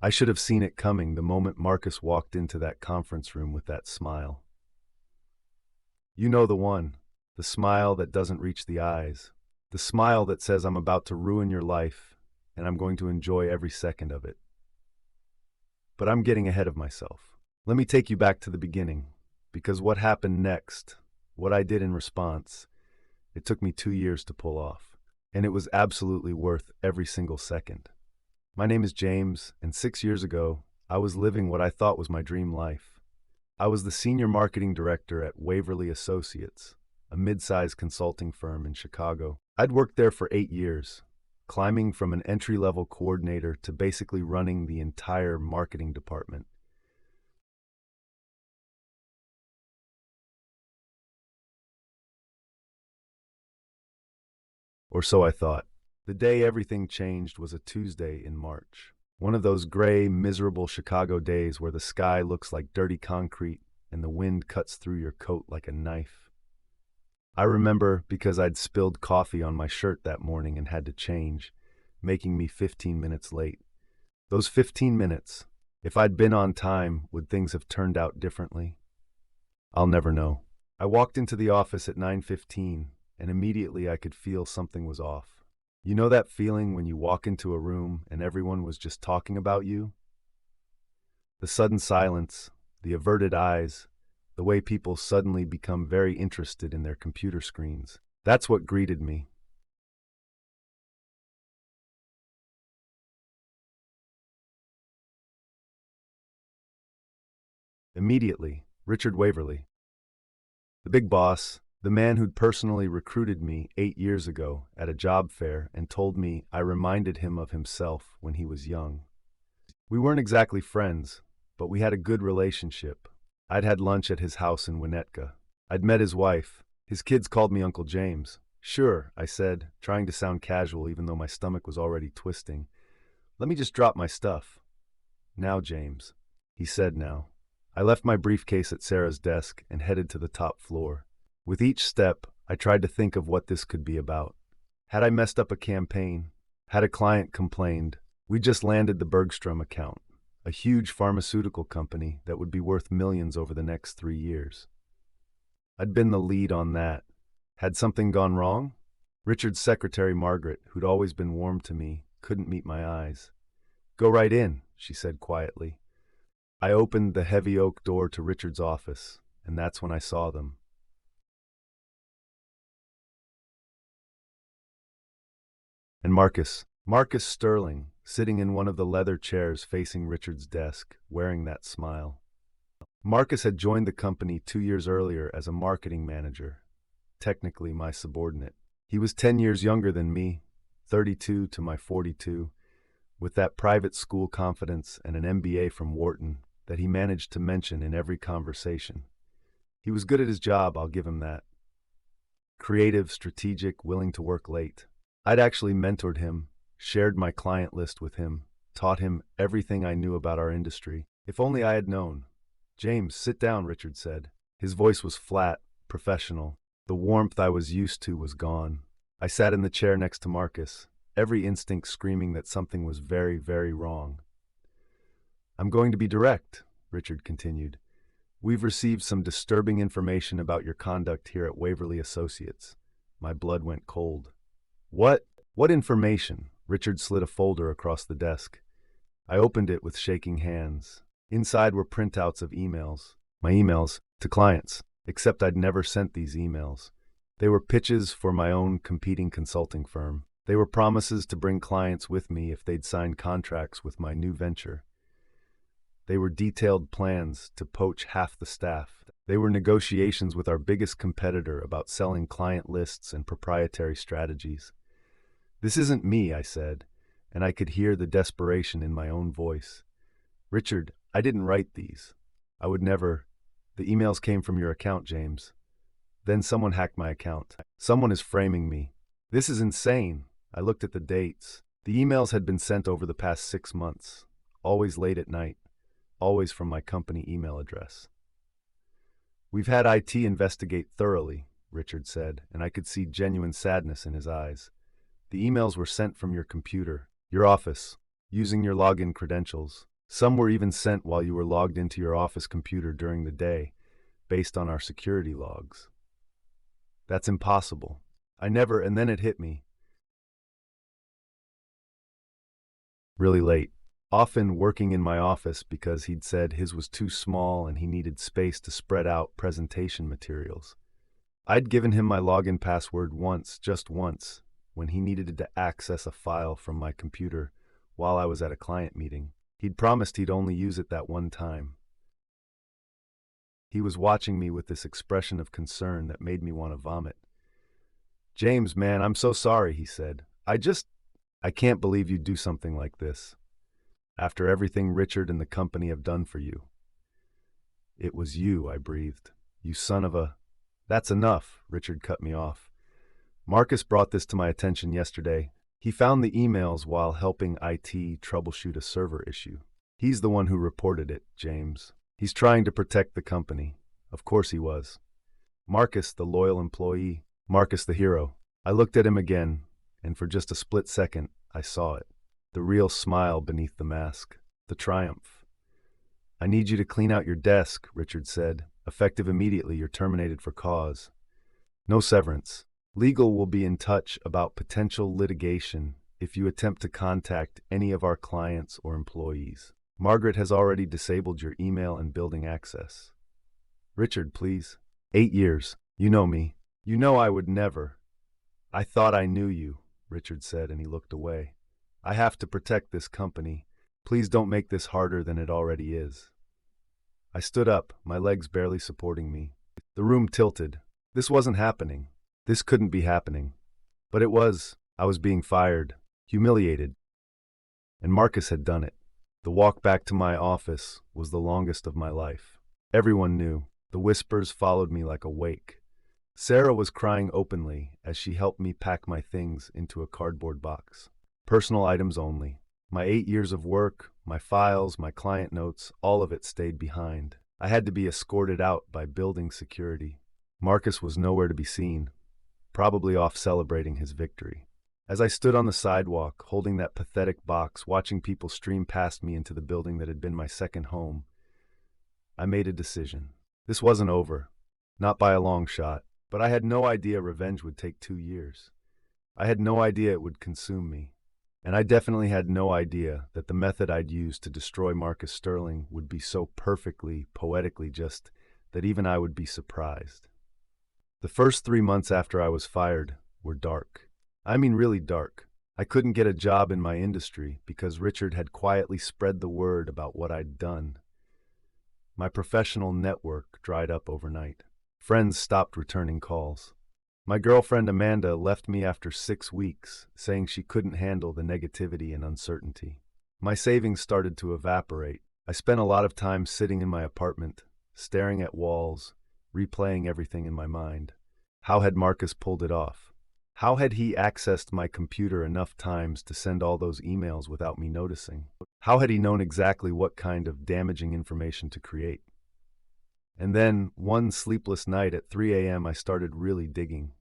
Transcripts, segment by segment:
I should have seen it coming the moment Marcus walked into that conference room with that smile. You know the one, the smile that doesn't reach the eyes, the smile that says I'm about to ruin your life and I'm going to enjoy every second of it. But I'm getting ahead of myself. Let me take you back to the beginning, because what happened next, what I did in response, it took me 2 years to pull off, and it was absolutely worth every single second. My name is James, and 6 years ago, I was living what I thought was my dream life. I was the senior marketing director at Waverly Associates, a mid-sized consulting firm in Chicago. I'd worked there for 8 years, climbing from an entry-level coordinator to basically running the entire marketing department. Or so I thought. The day everything changed was a Tuesday in March. One of those gray, miserable Chicago days where the sky looks like dirty concrete and the wind cuts through your coat like a knife. I remember because I'd spilled coffee on my shirt that morning and had to change, making me 15 minutes late. Those 15 minutes, if I'd been on time, would things have turned out differently? I'll never know. I walked into the office at 9:15, and immediately I could feel something was off. You know that feeling when you walk into a room and everyone was just talking about you? The sudden silence, the averted eyes, the way people suddenly become very interested in their computer screens. That's what greeted me. Immediately, Richard Waverly, the big boss, the man who'd personally recruited me 8 years ago at a job fair and told me I reminded him of himself when he was young. We weren't exactly friends, but we had a good relationship. I'd had lunch at his house in Winnetka. I'd met his wife. His kids called me Uncle James. Sure, I said, trying to sound casual even though my stomach was already twisting. Let me just drop my stuff. Now, James, he said now. I left my briefcase at Sarah's desk and headed to the top floor. With each step, I tried to think of what this could be about. Had I messed up a campaign? Had a client complained? We just landed the Bergstrom account, a huge pharmaceutical company that would be worth millions over the next 3 years. I'd been the lead on that. Had something gone wrong? Richard's secretary, Margaret, who'd always been warm to me, couldn't meet my eyes. Go right in, she said quietly. I opened the heavy oak door to Richard's office, and that's when I saw them. And Marcus Sterling, sitting in one of the leather chairs facing Richard's desk, wearing that smile. Marcus had joined the company 2 years earlier as a marketing manager, technically my subordinate. He was 10 years younger than me, 32 to my 42, with that private school confidence and an MBA from Wharton that he managed to mention in every conversation. He was good at his job, I'll give him that. Creative, strategic, willing to work late. I'd actually mentored him, shared my client list with him, taught him everything I knew about our industry. If only I had known. James, sit down, Richard said. His voice was flat, professional. The warmth I was used to was gone. I sat in the chair next to Marcus, every instinct screaming that something was very, very wrong. I'm going to be direct, Richard continued. We've received some disturbing information about your conduct here at Waverly Associates. My blood went cold. What? What information? Richard slid a folder across the desk. I opened it with shaking hands. Inside were printouts of emails. My emails to clients, except I'd never sent these emails. They were pitches for my own competing consulting firm. They were promises to bring clients with me if they'd sign contracts with my new venture. They were detailed plans to poach half the staff. They were negotiations with our biggest competitor about selling client lists and proprietary strategies. This isn't me, I said, and I could hear the desperation in my own voice. Richard, I didn't write these. I would never. The emails came from your account, James. Then someone hacked my account. Someone is framing me. This is insane. I looked at the dates. The emails had been sent over the past 6 months, always late at night, always from my company email address. We've had IT investigate thoroughly, Richard said, and I could see genuine sadness in his eyes. The emails were sent from your computer, your office, using your login credentials. Some were even sent while you were logged into your office computer during the day, based on our security logs. That's impossible. And then it hit me. Really late. Often working in my office because he'd said his was too small and he needed space to spread out presentation materials. I'd given him my login password once, just once, when he needed to access a file from my computer while I was at a client meeting. He'd promised he'd only use it that one time. He was watching me with this expression of concern that made me want to vomit. "James, man, I'm so sorry," he said. I can't believe you'd do something like this. After everything Richard and the company have done for you." "It was you," I breathed. "You son of a—" "That's enough," Richard cut me off. "Marcus brought this to my attention yesterday. He found the emails while helping IT troubleshoot a server issue. He's the one who reported it, James. He's trying to protect the company." Of course he was. Marcus, the loyal employee. Marcus, the hero. I looked at him again, and for just a split second, I saw it. The real smile beneath the mask. The triumph. "I need you to clean out your desk," Richard said. "Effective immediately, you're terminated for cause. No severance. Legal will be in touch about potential litigation if you attempt to contact any of our clients or employees. Margaret has already disabled your email and building access." "Richard, please." 8 years. You know me. You know I would never." "I thought I knew you," Richard said, and he looked away. "I have to protect this company. Please don't make this harder than it already is." I stood up, my legs barely supporting me. The room tilted. This wasn't happening. This couldn't be happening. But it was. I was being fired, humiliated. And Marcus had done it. The walk back to my office was the longest of my life. Everyone knew. The whispers followed me like a wake. Sarah was crying openly as she helped me pack my things into a cardboard box. Personal items only. My 8 years of work, my files, my client notes, all of it stayed behind. I had to be escorted out by building security. Marcus was nowhere to be seen, probably off celebrating his victory. As I stood on the sidewalk, holding that pathetic box, watching people stream past me into the building that had been my second home, I made a decision. This wasn't over, not by a long shot, but I had no idea revenge would take 2 years. I had no idea it would consume me. And I definitely had no idea that the method I'd used to destroy Marcus Sterling would be so perfectly, poetically just, that even I would be surprised. The first 3 months after I was fired were dark. I mean really dark. I couldn't get a job in my industry because Richard had quietly spread the word about what I'd done. My professional network dried up overnight. Friends stopped returning calls. My girlfriend Amanda left me after 6 weeks, saying she couldn't handle the negativity and uncertainty. My savings started to evaporate. I spent a lot of time sitting in my apartment, staring at walls, replaying everything in my mind. How had Marcus pulled it off? How had he accessed my computer enough times to send all those emails without me noticing? How had he known exactly what kind of damaging information to create? And then, one sleepless night at 3 a.m., I started really digging.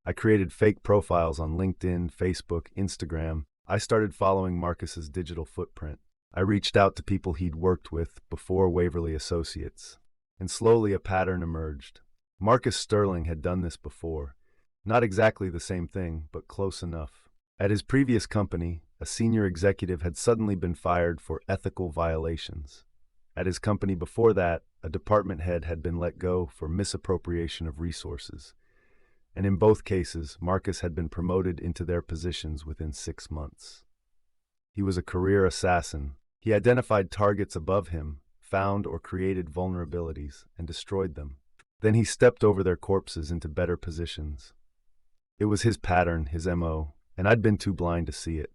I created fake profiles on LinkedIn, Facebook, Instagram. I started following Marcus's digital footprint. I reached out to people he'd worked with before Waverly Associates. And slowly a pattern emerged. Marcus Sterling had done this before. Not exactly the same thing, but close enough. At his previous company, a senior executive had suddenly been fired for ethical violations. At his company before that, a department head had been let go for misappropriation of resources. And in both cases, Marcus had been promoted into their positions within 6 months. He was a career assassin. He identified targets above him, found or created vulnerabilities, and destroyed them. Then he stepped over their corpses into better positions. It was his pattern, his MO, and I'd been too blind to see it.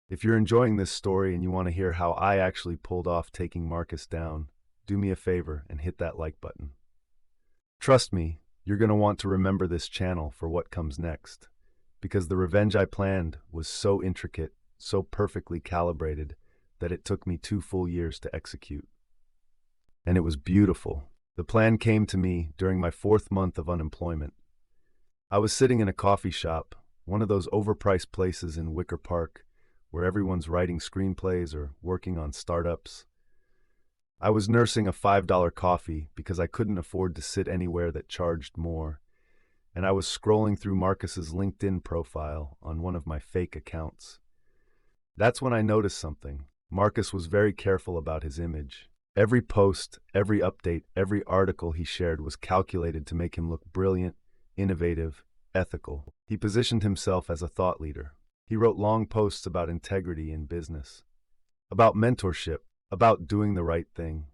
If you're enjoying this story and you want to hear how I actually pulled off taking Marcus down, do me a favor and hit that like button. Trust me, you're going to want to remember this channel for what comes next, because the revenge I planned was so intricate, so perfectly calibrated, that it took me 2 full years to execute. And it was beautiful. The plan came to me during my 4th month of unemployment. I was sitting in a coffee shop, one of those overpriced places in Wicker Park where everyone's writing screenplays or working on startups. I was nursing a $5 coffee because I couldn't afford to sit anywhere that charged more, and I was scrolling through Marcus's LinkedIn profile on one of my fake accounts. That's when I noticed something. Marcus was very careful about his image. Every post, every update, every article he shared was calculated to make him look brilliant, innovative, ethical. He positioned himself as a thought leader. He wrote long posts about integrity in business, about mentorship, about doing the right thing.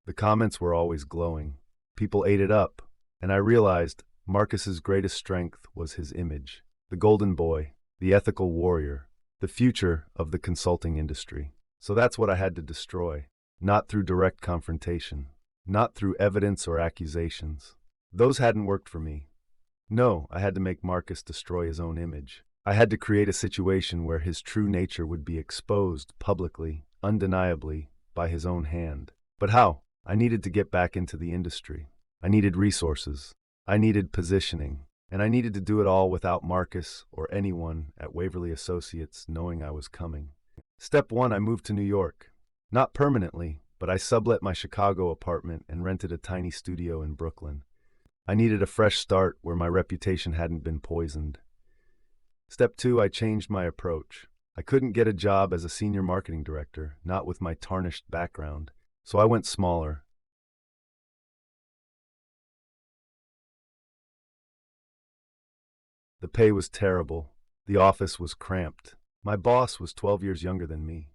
The comments were always glowing. People ate it up, and I realized Marcus's greatest strength was his image. The golden boy, the ethical warrior, the future of the consulting industry. So that's what I had to destroy. Not through direct confrontation, not through evidence or accusations. Those hadn't worked for me. No, I had to make Marcus destroy his own image. I had to create a situation where his true nature would be exposed publicly, undeniably, by his own hand. But how? I needed to get back into the industry. I needed resources. I needed positioning. And I needed to do it all without Marcus or anyone at Waverly Associates knowing I was coming. Step 1, I moved to New York. Not permanently, but I sublet my Chicago apartment and rented a tiny studio in Brooklyn. I needed a fresh start where my reputation hadn't been poisoned. Step 2, I changed my approach. I couldn't get a job as a senior marketing director, not with my tarnished background, so I went smaller. The pay was terrible. The office was cramped. My boss was 12 years younger than me.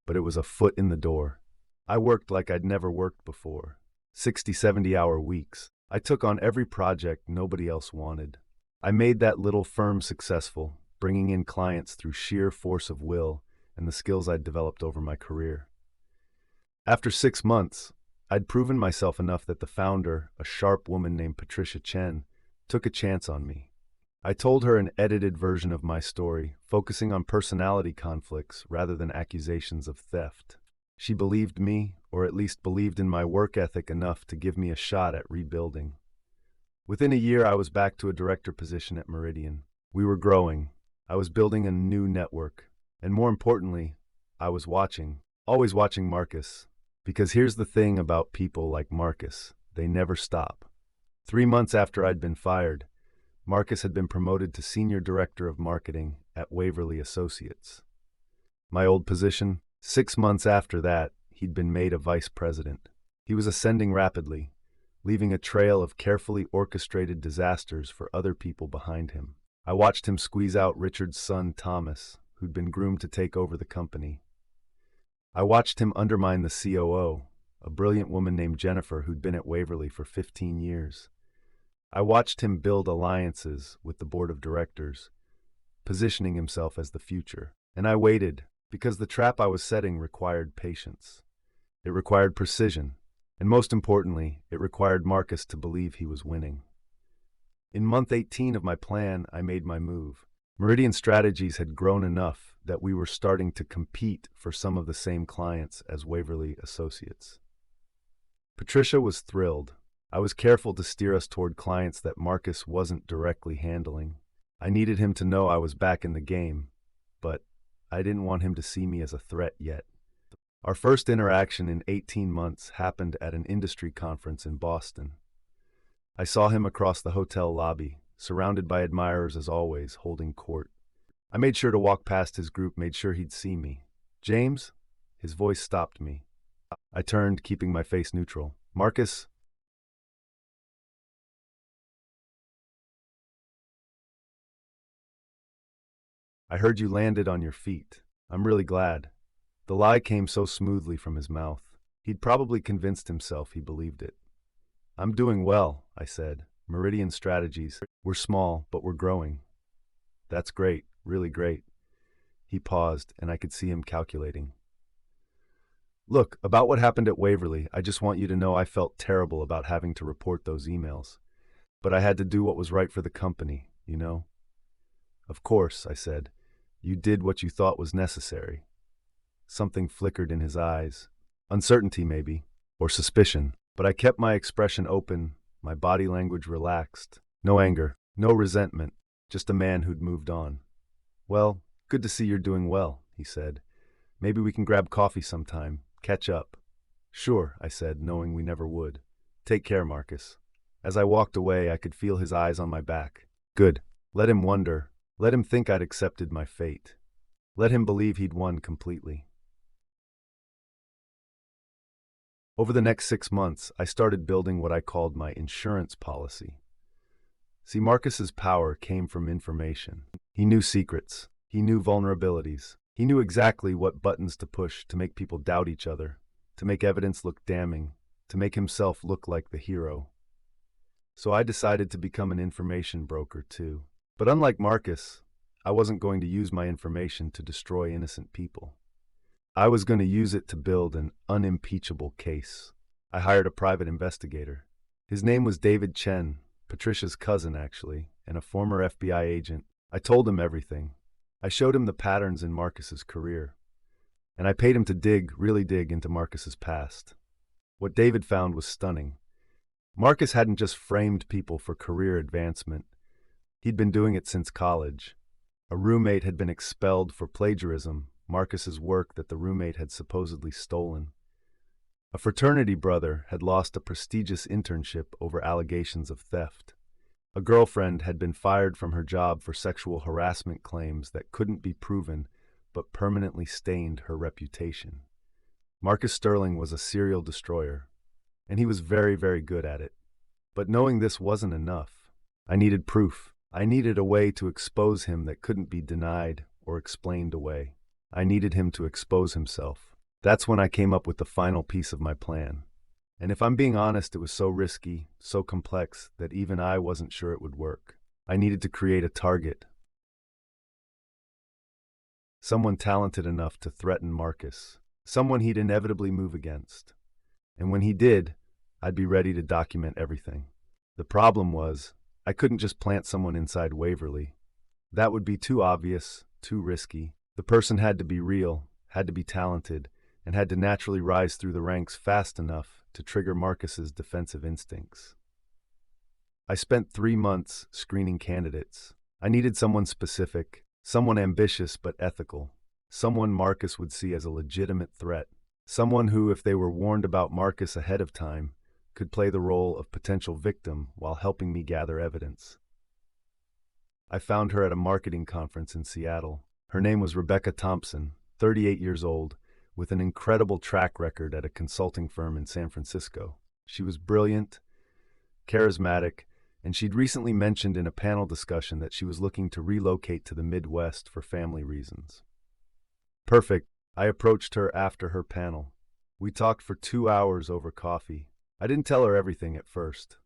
But it was a foot in the door. I worked like I'd never worked before. 60, 70-hour weeks. I took on every project nobody else wanted. I made that little firm successful, bringing in clients through sheer force of will and the skills I'd developed over my career. After 6 months, I'd proven myself enough that the founder, a sharp woman named Patricia Chen, took a chance on me. I told her an edited version of my story, focusing on personality conflicts rather than accusations of theft. She believed me, or at least believed in my work ethic enough to give me a shot at rebuilding. Within a year, I was back to a director position at Meridian. We were growing. I was building a new network. And more importantly, I was watching, always watching Marcus. Because here's the thing about people like Marcus, they never stop. 3 months after I'd been fired, Marcus had been promoted to Senior Director of Marketing at Waverly Associates. My old position, 6 months after that, he'd been made a vice president. He was ascending rapidly, leaving a trail of carefully orchestrated disasters for other people behind him. I watched him squeeze out Richard's son, Thomas, who'd been groomed to take over the company. I watched him undermine the COO, a brilliant woman named Jennifer who'd been at Waverly for 15 years. I watched him build alliances with the board of directors, positioning himself as the future. And I waited, because the trap I was setting required patience. It required precision, and most importantly, it required Marcus to believe he was winning. In month 18 of my plan, I made my move. Meridian Strategies had grown enough that we were starting to compete for some of the same clients as Waverly Associates. Patricia was thrilled. I was careful to steer us toward clients that Marcus wasn't directly handling. I needed him to know I was back in the game, but I didn't want him to see me as a threat yet. Our first interaction in 18 months happened at an industry conference in Boston. I saw him across the hotel lobby, surrounded by admirers as always, holding court. I made sure to walk past his group, made sure he'd see me. "James?" His voice stopped me. I turned, keeping my face neutral. "Marcus?" "I heard you landed on your feet. I'm really glad." The lie came so smoothly from his mouth. He'd probably convinced himself he believed it. "I'm doing well," I said. "Meridian Strategies. We're small, but we're growing." "That's great, really great." He paused, and I could see him calculating. "Look, about what happened at Waverly, I just want you to know I felt terrible about having to report those emails. But I had to do what was right for the company, you know?" "Of course," I said. "You did what you thought was necessary." Something flickered in his eyes. Uncertainty, maybe, or suspicion. But I kept my expression open, my body language relaxed. No anger, no resentment, just a man who'd moved on. "Well, good to see you're doing well," he said. "Maybe we can grab coffee sometime, catch up." "Sure," I said, knowing we never would. "Take care, Marcus." As I walked away, I could feel his eyes on my back. Good. Let him wonder. Let him think I'd accepted my fate. Let him believe he'd won completely. Over the next 6 months, I started building what I called my insurance policy. See, Marcus's power came from information. He knew secrets. He knew vulnerabilities. He knew exactly what buttons to push to make people doubt each other, to make evidence look damning, to make himself look like the hero. So I decided to become an information broker too. But unlike Marcus, I wasn't going to use my information to destroy innocent people. I was going to use it to build an unimpeachable case. I hired a private investigator. His name was David Chen, Patricia's cousin actually, and a former FBI agent. I told him everything. I showed him the patterns in Marcus's career. And I paid him to dig, really dig into Marcus's past. What David found was stunning. Marcus hadn't just framed people for career advancement. He'd been doing it since college. A roommate had been expelled for plagiarism, Marcus's work that the roommate had supposedly stolen. A fraternity brother had lost a prestigious internship over allegations of theft. A girlfriend had been fired from her job for sexual harassment claims that couldn't be proven but permanently stained her reputation. Marcus Sterling was a serial destroyer, and he was very, very good at it. But knowing this wasn't enough. I needed proof. I needed a way to expose him that couldn't be denied or explained away. I needed him to expose himself. That's when I came up with the final piece of my plan. And if I'm being honest, it was so risky, so complex, that even I wasn't sure it would work. I needed to create a target. Someone talented enough to threaten Marcus. Someone he'd inevitably move against. And when he did, I'd be ready to document everything. The problem was, I couldn't just plant someone inside Waverly. That would be too obvious, too risky. The person had to be real, had to be talented, and had to naturally rise through the ranks fast enough to trigger Marcus's defensive instincts. I spent 3 months screening candidates. I needed someone specific, someone ambitious but ethical, someone Marcus would see as a legitimate threat, someone who, if they were warned about Marcus ahead of time, could play the role of potential victim while helping me gather evidence. I found her at a marketing conference in Seattle. Her name was Rebecca Thompson, 38 years old, with an incredible track record at a consulting firm in San Francisco. She was brilliant, charismatic, and she'd recently mentioned in a panel discussion that she was looking to relocate to the Midwest for family reasons. Perfect. I approached her after her panel. We talked for 2 hours over coffee. I didn't tell her everything at first.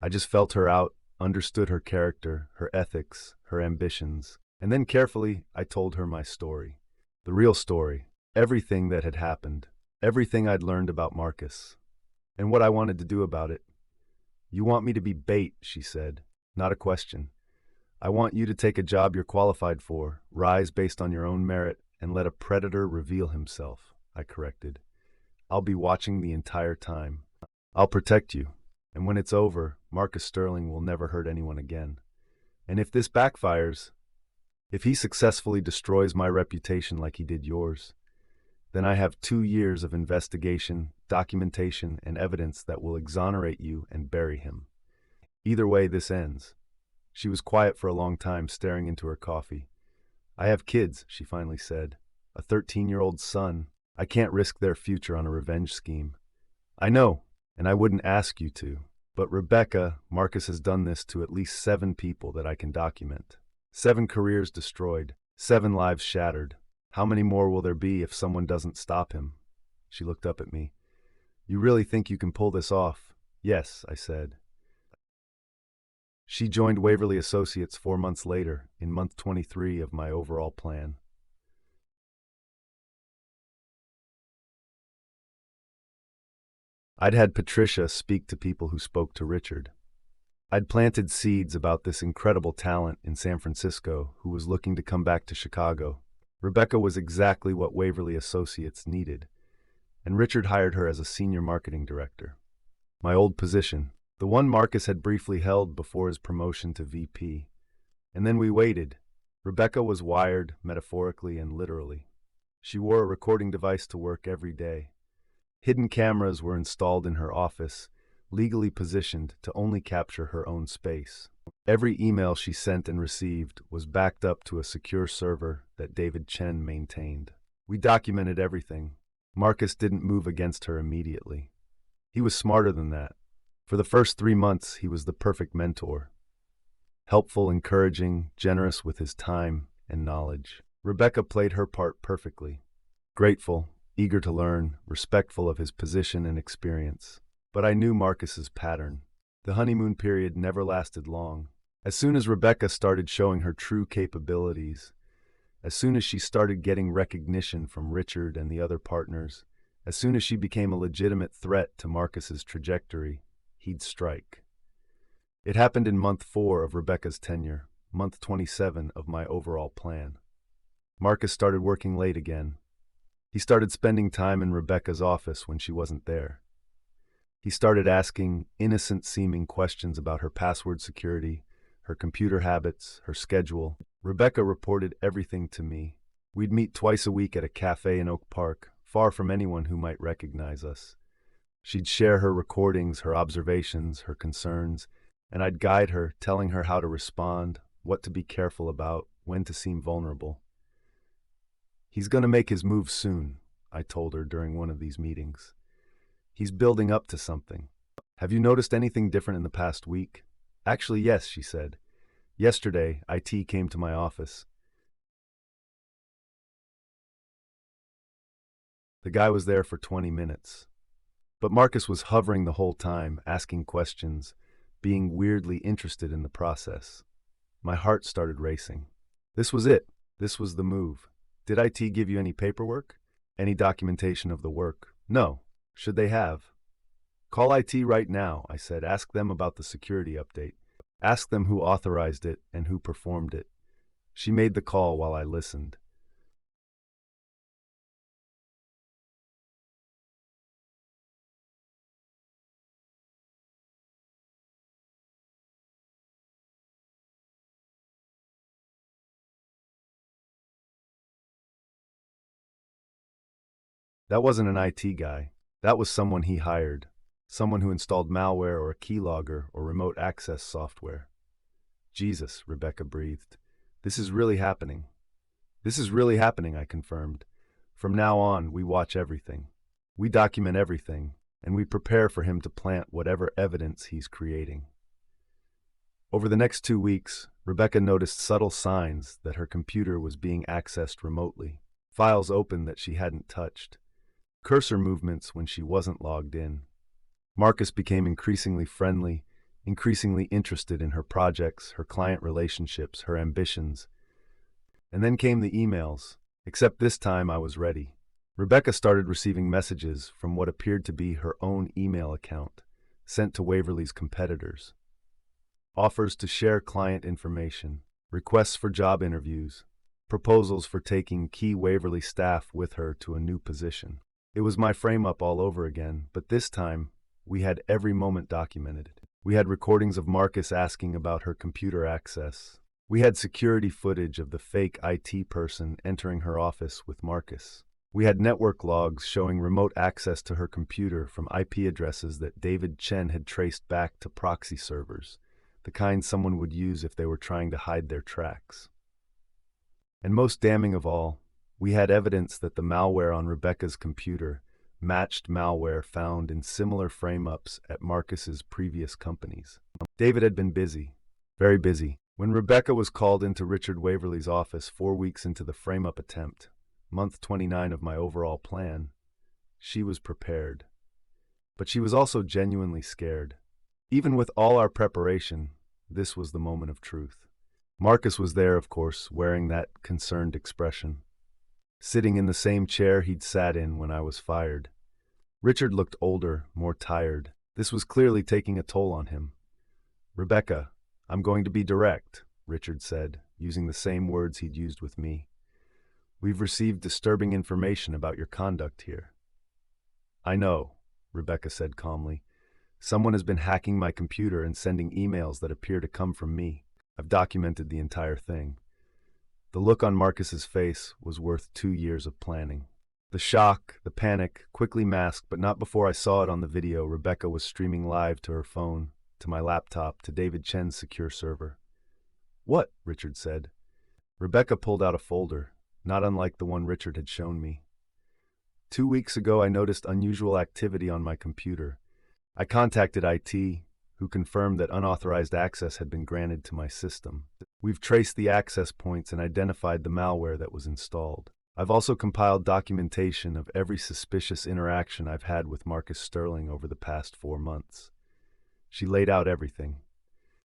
I just felt her out, understood her character, her ethics, her ambitions, and then carefully I told her my story. The real story. Everything that had happened. Everything I'd learned about Marcus. And what I wanted to do about it. "You want me to be bait," she said. "Not a question. I want you to take a job you're qualified for, rise based on your own merit, and let a predator reveal himself," I corrected. "I'll be watching the entire time. I'll protect you. And when it's over, Marcus Sterling will never hurt anyone again. And if this backfires, if he successfully destroys my reputation like he did yours, then I have 2 years of investigation, documentation, and evidence that will exonerate you and bury him. Either way, this ends." She was quiet for a long time, staring into her coffee. "I have kids," she finally said. "A 13-year-old son. I can't risk their future on a revenge scheme." "I know, and I wouldn't ask you to. But Rebecca, Marcus has done this to at least 7 people that I can document. 7 careers destroyed, 7 lives shattered. How many more will there be if someone doesn't stop him?" She looked up at me. "You really think you can pull this off?" "Yes," I said. She joined Waverly Associates 4 months later, in month 23 of my overall plan. I'd had Patricia speak to people who spoke to Richard. I'd planted seeds about this incredible talent in San Francisco who was looking to come back to Chicago. Rebecca was exactly what Waverly Associates needed, and Richard hired her as a senior marketing director. My old position, the one Marcus had briefly held before his promotion to VP. And then we waited. Rebecca was wired, metaphorically and literally. She wore a recording device to work every day. Hidden cameras were installed in her office, legally positioned to only capture her own space. Every email she sent and received was backed up to a secure server that David Chen maintained. We documented everything. Marcus didn't move against her immediately. He was smarter than that. For the first 3 months, he was the perfect mentor. Helpful, encouraging, generous with his time and knowledge. Rebecca played her part perfectly. Grateful, eager to learn, respectful of his position and experience. But I knew Marcus's pattern. The honeymoon period never lasted long. As soon as Rebecca started showing her true capabilities, as soon as she started getting recognition from Richard and the other partners, as soon as she became a legitimate threat to Marcus's trajectory, he'd strike. It happened in month 4 of Rebecca's tenure, month 27 of my overall plan. Marcus started working late again. He started spending time in Rebecca's office when she wasn't there. He started asking innocent-seeming questions about her password security, her computer habits, her schedule. Rebecca reported everything to me. We'd meet twice a week at a cafe in Oak Park, far from anyone who might recognize us. She'd share her recordings, her observations, her concerns, and I'd guide her, telling her how to respond, what to be careful about, when to seem vulnerable. "He's going to make his move soon," I told her during one of these meetings. "He's building up to something. Have you noticed anything different in the past week?" "Actually, yes," she said. "Yesterday, IT came to my office. The guy was there for 20 minutes. But Marcus was hovering the whole time, asking questions, being weirdly interested in the process. My heart started racing. This was it. This was the move. Did IT give you any paperwork? Any documentation of the work? No. Should they have? Call IT right now, I said. Ask them about the security update. Ask them who authorized it and who performed it. She made the call while I listened. That wasn't an IT guy. That was someone he hired. Someone who installed malware or a keylogger or remote access software. Jesus, Rebecca breathed. This is really happening. This is really happening, I confirmed. From now on, we watch everything. We document everything, and we prepare for him to plant whatever evidence he's creating. Over the next 2 weeks, Rebecca noticed subtle signs that her computer was being accessed remotely. Files open that she hadn't touched. Cursor movements when she wasn't logged in. Marcus became increasingly friendly, increasingly interested in her projects, her client relationships, her ambitions. And then came the emails, except this time I was ready. Rebecca started receiving messages from what appeared to be her own email account, sent to Waverly's competitors. Offers to share client information, requests for job interviews, proposals for taking key Waverly staff with her to a new position. It was my frame-up all over again, but this time, we had every moment documented. We had recordings of Marcus asking about her computer access. We had security footage of the fake IT person entering her office with Marcus. We had network logs showing remote access to her computer from IP addresses that David Chen had traced back to proxy servers, the kind someone would use if they were trying to hide their tracks. And most damning of all, we had evidence that the malware on Rebecca's computer matched malware found in similar frame-ups at Marcus's previous companies. David had been busy, very busy. When Rebecca was called into Richard Waverly's office 4 weeks into the frame-up attempt, month 29 of my overall plan, she was prepared. But she was also genuinely scared. Even with all our preparation, this was the moment of truth. Marcus was there, of course, wearing that concerned expression, sitting in the same chair he'd sat in when I was fired. Richard looked older, more tired. This was clearly taking a toll on him. "Rebecca, I'm going to be direct," Richard said, using the same words he'd used with me. "We've received disturbing information about your conduct here." "I know," Rebecca said calmly. "Someone has been hacking my computer and sending emails that appear to come from me." I've documented the entire thing. The look on Marcus's face was worth 2 years of planning. The shock, the panic, quickly masked, but not before I saw it on the video. Rebecca was streaming live to her phone, to my laptop, to David Chen's secure server. "What?" Richard said. Rebecca pulled out a folder, not unlike the one Richard had shown me. 2 weeks ago, I noticed unusual activity on my computer. I contacted IT, who confirmed that unauthorized access had been granted to my system. We've traced the access points and identified the malware that was installed. I've also compiled documentation of every suspicious interaction I've had with Marcus Sterling over the past 4 months. She laid out everything.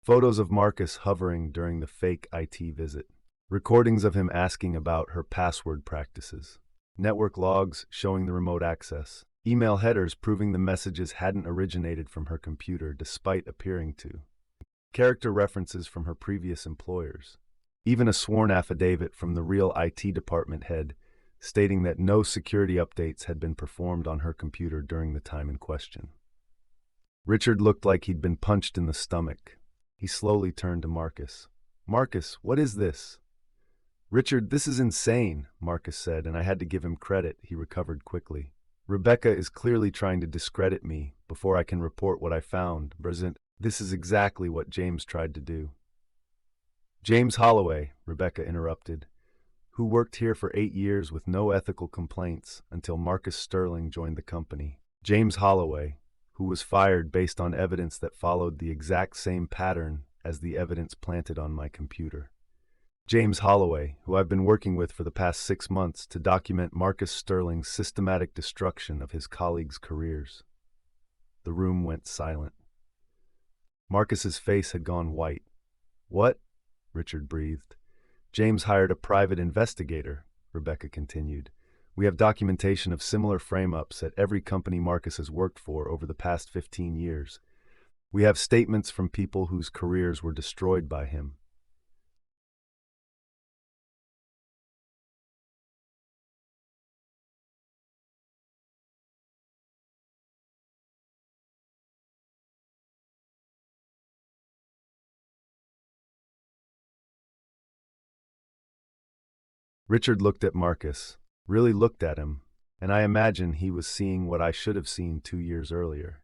Photos of Marcus hovering during the fake IT visit. Recordings of him asking about her password practices. Network logs showing the remote access. Email headers proving the messages hadn't originated from her computer despite appearing to. Character references from her previous employers. Even a sworn affidavit from the real IT department head stating that no security updates had been performed on her computer during the time in question. Richard looked like he'd been punched in the stomach. He slowly turned to Marcus. "Marcus, what is this?" "Richard, this is insane," Marcus said, and I had to give him credit. He recovered quickly. "Rebecca is clearly trying to discredit me before I can report what I found. This is exactly what James tried to do." "James Holloway," Rebecca interrupted, "who worked here for 8 years with no ethical complaints until Marcus Sterling joined the company. James Holloway, who was fired based on evidence that followed the exact same pattern as the evidence planted on my computer. James Holloway, who I've been working with for the past 6 months to document Marcus Sterling's systematic destruction of his colleagues' careers." The room went silent. Marcus's face had gone white. "What?" Richard breathed. "James hired a private investigator," Rebecca continued. "We have documentation of similar frame-ups at every company Marcus has worked for over the past 15 years. We have statements from people whose careers were destroyed by him. Richard looked at Marcus, really looked at him, and I imagine he was seeing what I should have seen 2 years earlier.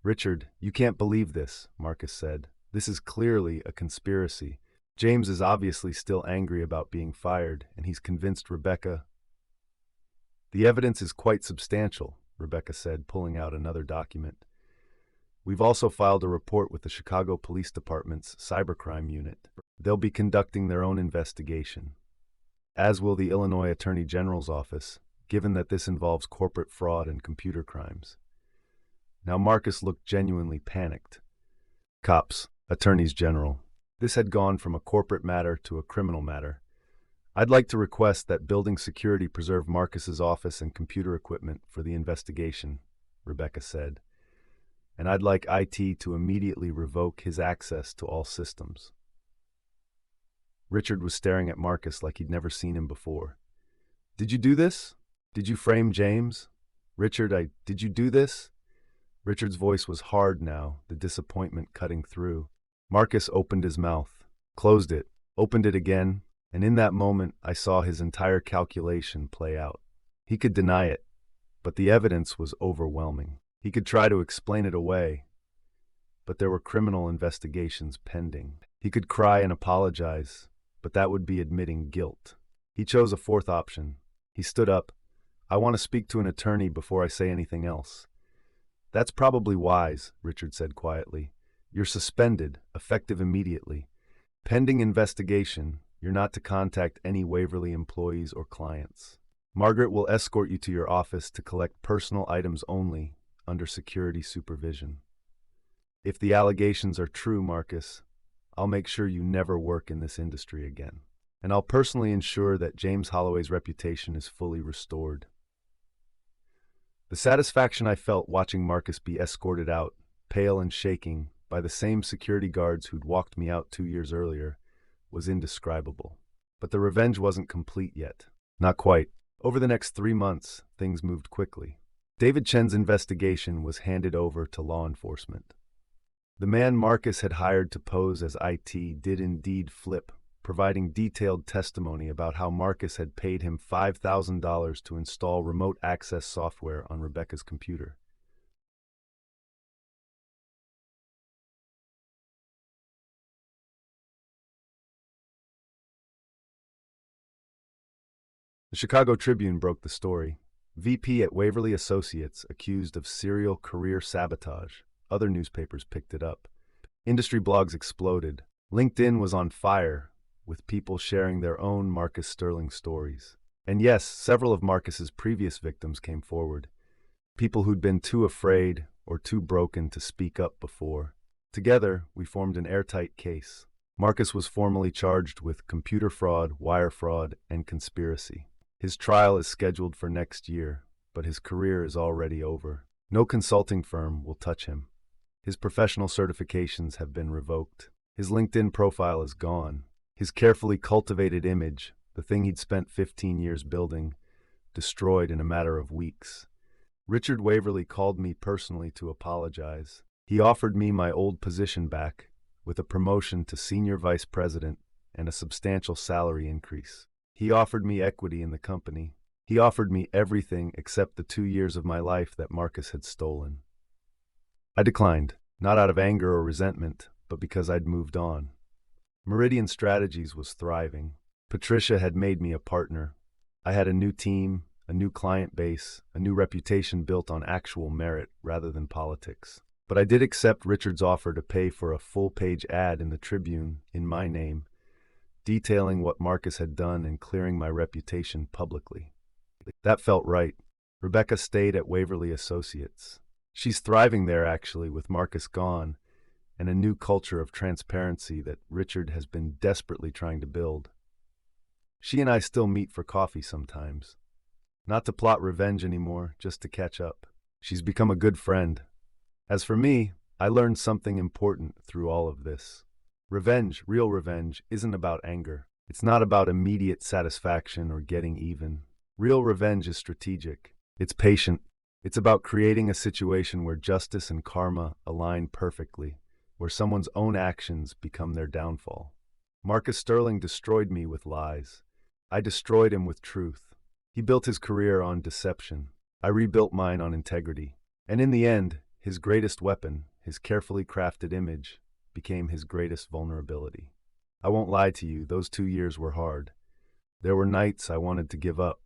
"Richard, you can't believe this," Marcus said. "This is clearly a conspiracy. James is obviously still angry about being fired, and he's convinced Rebecca—" "The evidence is quite substantial," Rebecca said, pulling out another document. "We've also filed a report with the Chicago Police Department's cybercrime unit. They'll be conducting their own investigation, as will the Illinois Attorney General's office, given that this involves corporate fraud and computer crimes." Now Marcus looked genuinely panicked. "Cops, attorneys general. This had gone from a corporate matter to a criminal matter. I'd like to request that building security preserve Marcus's office and computer equipment for the investigation," Rebecca said. "And I'd like IT to immediately revoke his access to all systems." Richard was staring at Marcus like he'd never seen him before. "Did you do this? Did you frame James? Richard, did you do this?" Richard's voice was hard now, the disappointment cutting through. Marcus opened his mouth, closed it, opened it again, and in that moment I saw his entire calculation play out. He could deny it, but the evidence was overwhelming. He could try to explain it away, but there were criminal investigations pending. He could cry and apologize, but that would be admitting guilt. He chose a fourth option. He stood up. "I want to speak to an attorney before I say anything else." "That's probably wise," Richard said quietly. "You're suspended, effective immediately. Pending investigation, you're not to contact any Waverly employees or clients. Margaret will escort you to your office to collect personal items only, under security supervision. If the allegations are true, Marcus, I'll make sure you never work in this industry again. And I'll personally ensure that James Holloway's reputation is fully restored." The satisfaction I felt watching Marcus be escorted out, pale and shaking, by the same security guards who'd walked me out 2 years earlier, was indescribable. But the revenge wasn't complete yet. Not quite. Over the next 3 months, things moved quickly. David Chen's investigation was handed over to law enforcement. The man Marcus had hired to pose as IT did indeed flip, providing detailed testimony about how Marcus had paid him $5,000 to install remote access software on Rebecca's computer. The Chicago Tribune broke the story. VP at Waverly Associates accused of serial career sabotage. Other newspapers picked it up. Industry blogs exploded. LinkedIn was on fire, with people sharing their own Marcus Sterling stories. And yes, several of Marcus's previous victims came forward. People who'd been too afraid or too broken to speak up before. Together, we formed an airtight case. Marcus was formally charged with computer fraud, wire fraud, and conspiracy. His trial is scheduled for next year, but his career is already over. No consulting firm will touch him. His professional certifications have been revoked. His LinkedIn profile is gone. His carefully cultivated image, the thing he'd spent 15 years building, destroyed in a matter of weeks. Richard Waverly called me personally to apologize. He offered me my old position back, with a promotion to senior vice president and a substantial salary increase. He offered me equity in the company. He offered me everything except the 2 years of my life that Marcus had stolen. I declined, not out of anger or resentment, but because I'd moved on. Meridian Strategies was thriving. Patricia had made me a partner. I had a new team, a new client base, a new reputation built on actual merit rather than politics. But I did accept Richard's offer to pay for a full-page ad in the Tribune in my name, detailing what Marcus had done and clearing my reputation publicly. That felt right. Rebecca stayed at Waverly Associates. She's thriving there, actually, with Marcus gone, and a new culture of transparency that Richard has been desperately trying to build. She and I still meet for coffee sometimes. Not to plot revenge anymore, just to catch up. She's become a good friend. As for me, I learned something important through all of this. Revenge, real revenge, isn't about anger. It's not about immediate satisfaction or getting even. Real revenge is strategic. It's patient. It's about creating a situation where justice and karma align perfectly, where someone's own actions become their downfall. Marcus Sterling destroyed me with lies. I destroyed him with truth. He built his career on deception. I rebuilt mine on integrity. And in the end, his greatest weapon, his carefully crafted image, became his greatest vulnerability. I won't lie to you, those 2 years were hard. There were nights I wanted to give up.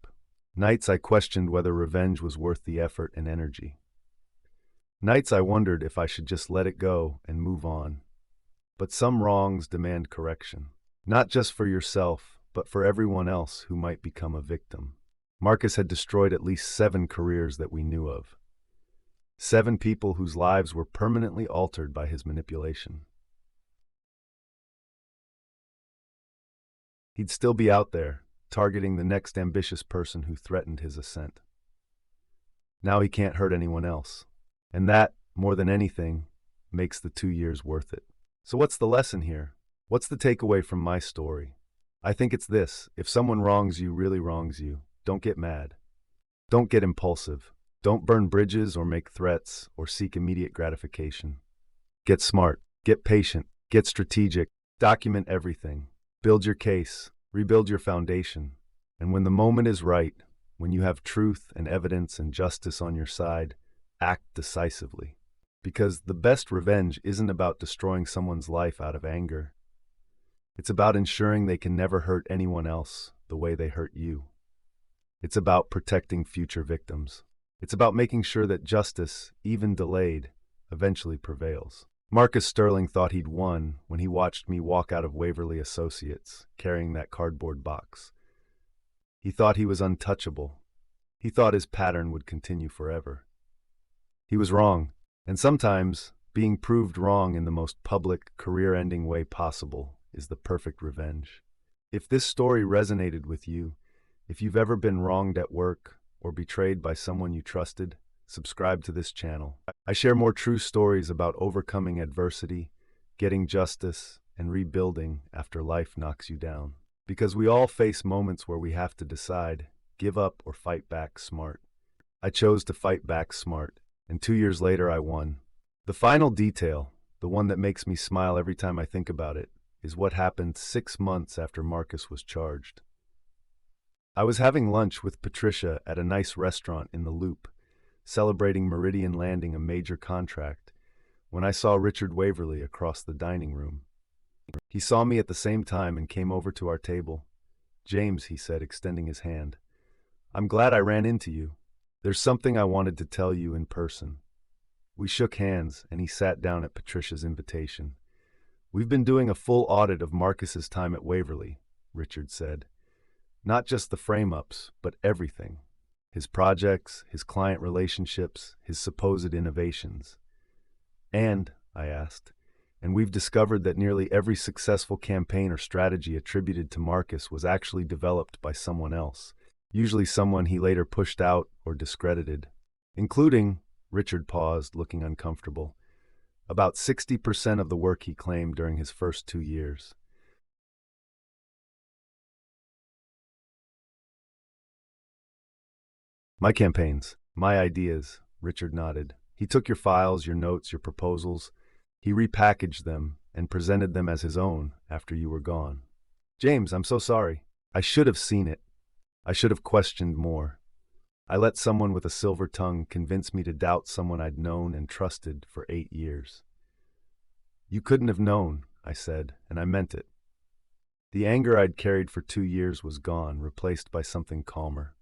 Nights I questioned whether revenge was worth the effort and energy. Nights I wondered if I should just let it go and move on. But some wrongs demand correction. Not just for yourself, but for everyone else who might become a victim. Marcus had destroyed at least 7 careers that we knew of. 7 people whose lives were permanently altered by his manipulation. He'd still be out there, targeting the next ambitious person who threatened his ascent. Now he can't hurt anyone else. And that, more than anything, makes the 2 years worth it. So what's the lesson here? What's the takeaway from my story? I think it's this: if someone wrongs you, really wrongs you, don't get mad. Don't get impulsive. Don't burn bridges or make threats or seek immediate gratification. Get smart. Get patient. Get strategic. Document everything. Build your case. Rebuild your foundation. And when the moment is right, when you have truth and evidence and justice on your side, act decisively. Because the best revenge isn't about destroying someone's life out of anger. It's about ensuring they can never hurt anyone else the way they hurt you. It's about protecting future victims. It's about making sure that justice, even delayed, eventually prevails. Marcus Sterling thought he'd won when he watched me walk out of Waverly Associates, carrying that cardboard box. He thought he was untouchable. He thought his pattern would continue forever. He was wrong, and sometimes being proved wrong in the most public, career-ending way possible is the perfect revenge. If this story resonated with you, if you've ever been wronged at work or betrayed by someone you trusted, subscribe to this channel. I share more true stories about overcoming adversity, getting justice, and rebuilding after life knocks you down. Because we all face moments where we have to decide, give up or fight back smart. I chose to fight back smart, and 2 years later I won. The final detail: the one that makes me smile every time I think about it, is what happened 6 months after Marcus was charged. I was having lunch with Patricia at a nice restaurant in the Loop, celebrating Meridian landing a major contract, when I saw Richard Waverly across the dining room. He saw me at the same time and came over to our table. "James," he said, extending his hand, "I'm glad I ran into you. There's something I wanted to tell you in person." We shook hands, and he sat down at Patricia's invitation. "We've been doing a full audit of Marcus's time at Waverly," Richard said. "Not just the frame-ups, but everything. His projects, his client relationships, his supposed innovations." "And," I asked, "and we've discovered that nearly every successful campaign or strategy attributed to Marcus was actually developed by someone else, usually someone he later pushed out or discredited, including," Richard paused, looking uncomfortable, "about 60% of the work he claimed during his first 2 years. "My campaigns, my ideas," Richard nodded. "He took your files, your notes, your proposals. He repackaged them and presented them as his own after you were gone." "James, I'm so sorry. I should have seen it. I should have questioned more. I let someone with a silver tongue convince me to doubt someone I'd known and trusted for 8 years." "You couldn't have known," I said, and I meant it. The anger I'd carried for 2 years was gone, replaced by something calmer.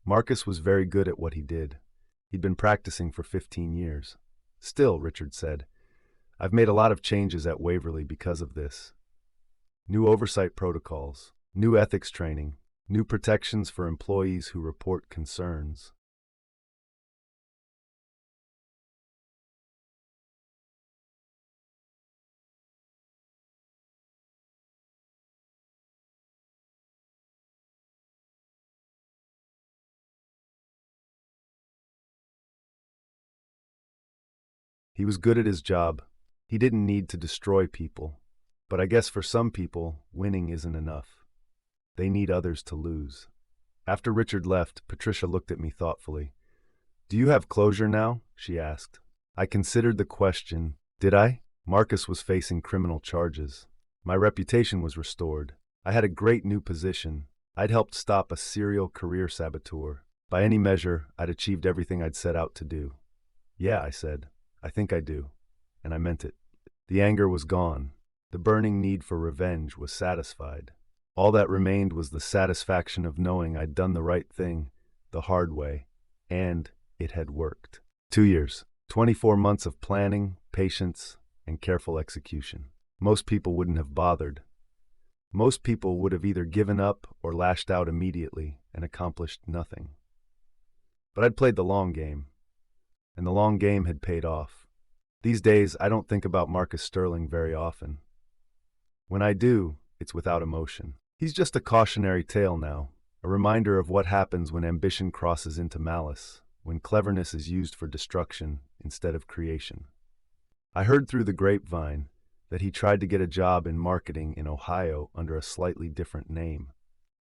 Marcus was very good at what he did. He'd been practicing for 15 years. "Still," Richard said, "I've made a lot of changes at Waverly because of this. New oversight protocols, new ethics training, new protections for employees who report concerns." He was good at his job. He didn't need to destroy people. But I guess for some people, winning isn't enough. They need others to lose. After Richard left, Patricia looked at me thoughtfully. "Do you have closure now?" she asked. I considered the question. Did I? Marcus was facing criminal charges. My reputation was restored. I had a great new position. I'd helped stop a serial career saboteur. By any measure, I'd achieved everything I'd set out to do. "Yeah," I said. "I think I do." And I meant it. The anger was gone. The burning need for revenge was satisfied. All that remained was the satisfaction of knowing I'd done the right thing, the hard way, and it had worked. 2 years, 24 months of planning, patience, and careful execution. Most people wouldn't have bothered. Most people would have either given up or lashed out immediately and accomplished nothing. But I'd played the long game, and the long game had paid off. These days, I don't think about Marcus Sterling very often. When I do, it's without emotion. He's just a cautionary tale now, a reminder of what happens when ambition crosses into malice, when cleverness is used for destruction instead of creation. I heard through the grapevine that he tried to get a job in marketing in Ohio under a slightly different name.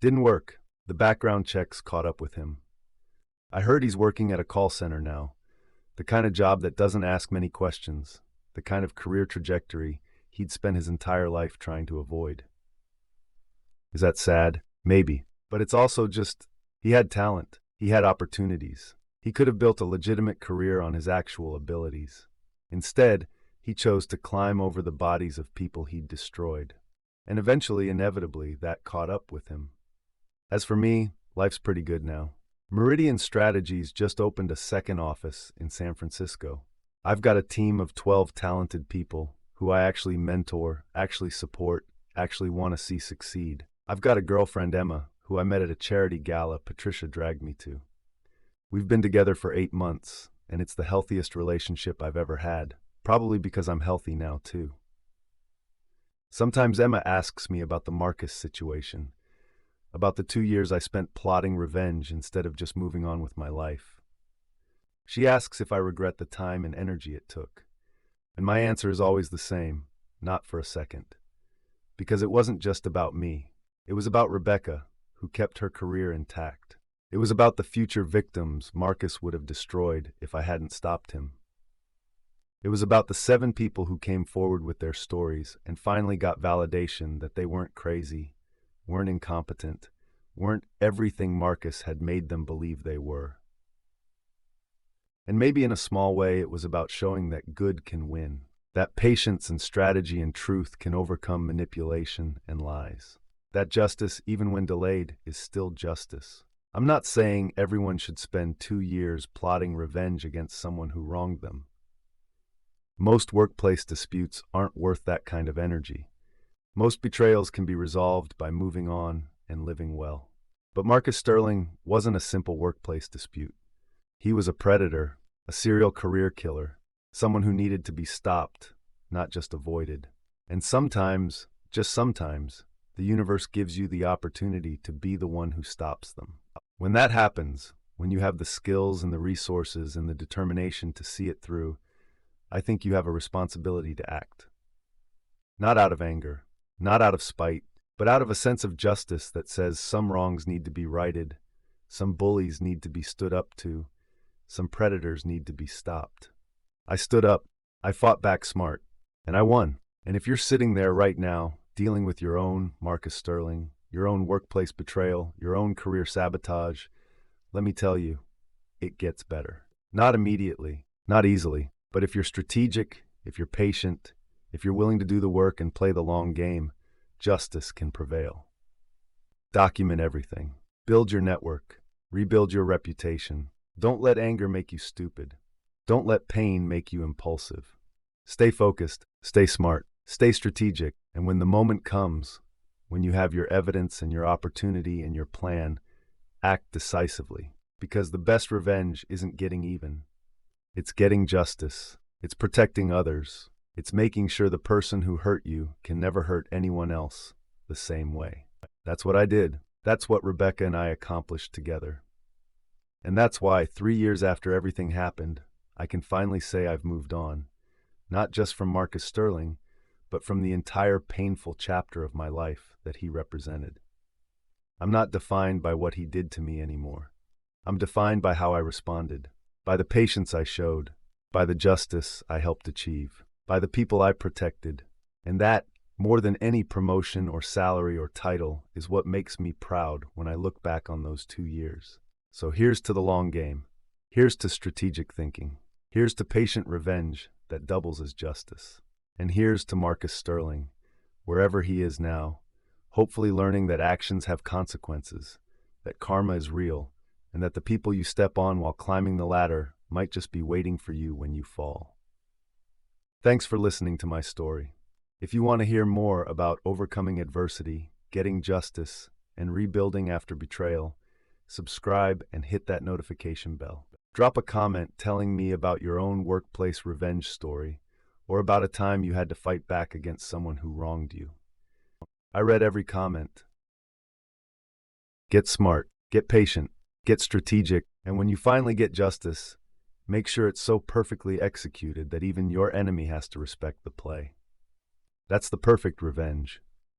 Didn't work. The background checks caught up with him. I heard he's working at a call center now, the kind of job that doesn't ask many questions, the kind of career trajectory he'd spent his entire life trying to avoid. Is that sad? Maybe. But it's also just, he had talent. He had opportunities. He could have built a legitimate career on his actual abilities. Instead, he chose to climb over the bodies of people he'd destroyed. And eventually, inevitably, that caught up with him. As for me, life's pretty good now. Meridian Strategies just opened a second office in San Francisco. I've got a team of 12 talented people who I actually mentor, actually support, actually want to see succeed. I've got a girlfriend, Emma, who I met at a charity gala Patricia dragged me to. We've been together for 8 months, and it's the healthiest relationship I've ever had, probably because I'm healthy now, too. Sometimes Emma asks me about the Marcus situation, about the 2 years I spent plotting revenge instead of just moving on with my life. She asks if I regret the time and energy it took. And my answer is always the same, not for a second. Because it wasn't just about me. It was about Rebecca, who kept her career intact. It was about the future victims Marcus would have destroyed if I hadn't stopped him. It was about the 7 people who came forward with their stories and finally got validation that they weren't crazy, weren't incompetent, weren't everything Marcus had made them believe they were. And maybe in a small way, it was about showing that good can win, that patience and strategy and truth can overcome manipulation and lies, that justice, even when delayed, is still justice. I'm not saying everyone should spend 2 years plotting revenge against someone who wronged them. Most workplace disputes aren't worth that kind of energy. Most betrayals can be resolved by moving on and living well. But Marcus Sterling wasn't a simple workplace dispute. He was a predator, a serial career killer, someone who needed to be stopped, not just avoided. And sometimes, just sometimes, the universe gives you the opportunity to be the one who stops them. When that happens, when you have the skills and the resources and the determination to see it through, I think you have a responsibility to act. Not out of anger, not out of spite, but out of a sense of justice that says some wrongs need to be righted, some bullies need to be stood up to, some predators need to be stopped. I stood up, I fought back smart, and I won. And if you're sitting there right now, dealing with your own Marcus Sterling, your own workplace betrayal, your own career sabotage, let me tell you, it gets better. Not immediately, not easily, but if you're strategic, if you're patient, if you're willing to do the work and play the long game, justice can prevail. Document everything. Build your network. Rebuild your reputation. Don't let anger make you stupid. Don't let pain make you impulsive. Stay focused, stay smart, stay strategic, and when the moment comes, when you have your evidence and your opportunity and your plan, act decisively, because the best revenge isn't getting even. It's getting justice. It's protecting others. It's making sure the person who hurt you can never hurt anyone else the same way. That's what I did. That's what Rebecca and I accomplished together. And that's why 3 years after everything happened, I can finally say I've moved on, not just from Marcus Sterling, but from the entire painful chapter of my life that he represented. I'm not defined by what he did to me anymore. I'm defined by how I responded, by the patience I showed, by the justice I helped achieve, by the people I protected. And that, more than any promotion or salary or title, is what makes me proud when I look back on those 2 years. So here's to the long game. Here's to strategic thinking. Here's to patient revenge that doubles as justice. And here's to Marcus Sterling, wherever he is now, hopefully learning that actions have consequences, that karma is real, and that the people you step on while climbing the ladder might just be waiting for you when you fall. Thanks for listening to my story. If you want to hear more about overcoming adversity, getting justice, and rebuilding after betrayal, subscribe and hit that notification bell. Drop a comment telling me about your own workplace revenge story, or about a time you had to fight back against someone who wronged you. I read every comment. Get smart, get patient, get strategic, and when you finally get justice, make sure it's so perfectly executed that even your enemy has to respect the play. That's the perfect revenge.